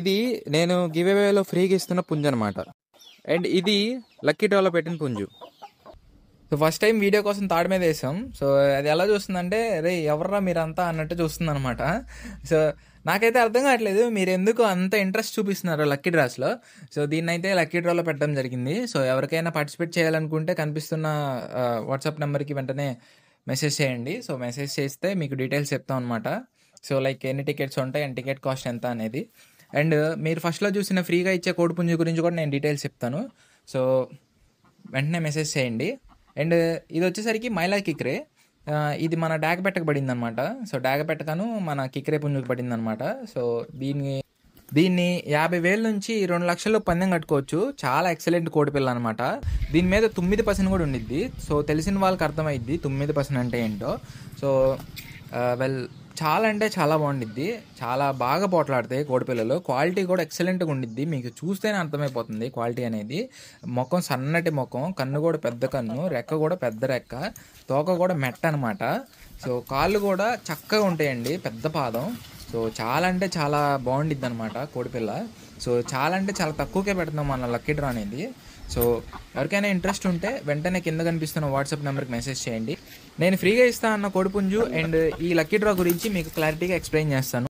ఇది నేను గివ్ అవేలో ఫ్రీగా ఇస్తున్న పుంజు అనమాట. అండ్ ఇది లక్కీ డ్రాలో పెట్టిన పుంజు. సో ఫస్ట్ టైం వీడియో కోసం తాడు మీద వేసాం. సో అది ఎలా చూస్తుందంటే, రే ఎవర్రా మీరంతా అన్నట్టు చూస్తుంది అనమాట. సో నాకైతే అర్థం కావట్లేదు మీరు ఎందుకు అంత ఇంట్రెస్ట్ చూపిస్తున్నారు లక్కీ డ్రాస్లో. సో దీన్ని అయితే లక్కీ డ్రాలో పెట్టడం జరిగింది. సో ఎవరికైనా పార్టిసిపేట్ చేయాలనుకుంటే కనిపిస్తున్న వాట్సాప్ నెంబర్కి వెంటనే మెసేజ్ చేయండి. సో మెసేజ్ చేస్తే మీకు డీటెయిల్స్ చెప్తాం అనమాట. సో లైక్ ఎన్ని టికెట్స్ ఉంటాయి అండ్ టికెట్ కాస్ట్ ఎంత అనేది. అండ్ మీరు ఫస్ట్లో చూసిన ఫ్రీగా ఇచ్చే కోడి పుంజు గురించి కూడా నేను డీటెయిల్స్ చెప్తాను. సో వెంటనే మెసేజ్ చేయండి. అండ్ ఇది వచ్చేసరికి మైలా కిక్రే. ఇది మన డాగపెట్టకు పడింది అనమాట. సో డాగపెట్టకను మన కిక్రే పుంజుకు పడింది అనమాట. సో దీన్ని 50,000 నుంచి 2 లక్షల్లో పందెం కట్టుకోవచ్చు. చాలా ఎక్సలెంట్ కోడి పిల్ల అనమాట. దీని మీద 9% కూడా ఉండిద్ది. సో తెలిసిన వాళ్ళకి అర్థమైద్ది 9% అంటే ఏంటో. సో చాలా అంటే చాలా బాగుండిద్ది. చాలా బాగా పోట్లాడతాయి కోడిపిల్లలు. క్వాలిటీ కూడా ఎక్సలెంట్గా ఉండిద్ది. మీకు చూస్తేనే అర్థమైపోతుంది క్వాలిటీ అనేది. ముఖం సన్నటి ముఖం, కన్ను కూడా పెద్ద కన్ను, రెక్క కూడా పెద్ద రెక్క, తోక కూడా మెట్ట అనమాట. సో కాళ్ళు కూడా చక్కగా ఉంటాయండి, పెద్ద పాదం. సో చాలా అంటే చాలా బాగుండిద్ది అనమాట కోడిపిల్ల. సో చాలా అంటే చాలా తక్కువకే పెడుతున్నాం మన లక్కీ డ్రా అనేది. సో ఎవరికైనా ఇంట్రెస్ట్ ఉంటే వెంటనే కింద కనిపిస్తున్న వాట్సాప్ నెంబర్కి మెసేజ్ చేయండి. నేను ఫ్రీగా ఇస్తా అన్న కోడిపుంజు అండ్ ఈ లక్కీ డ్రా గురించి మీకు క్లారిటీగా ఎక్స్ప్లెయిన్ చేస్తాను.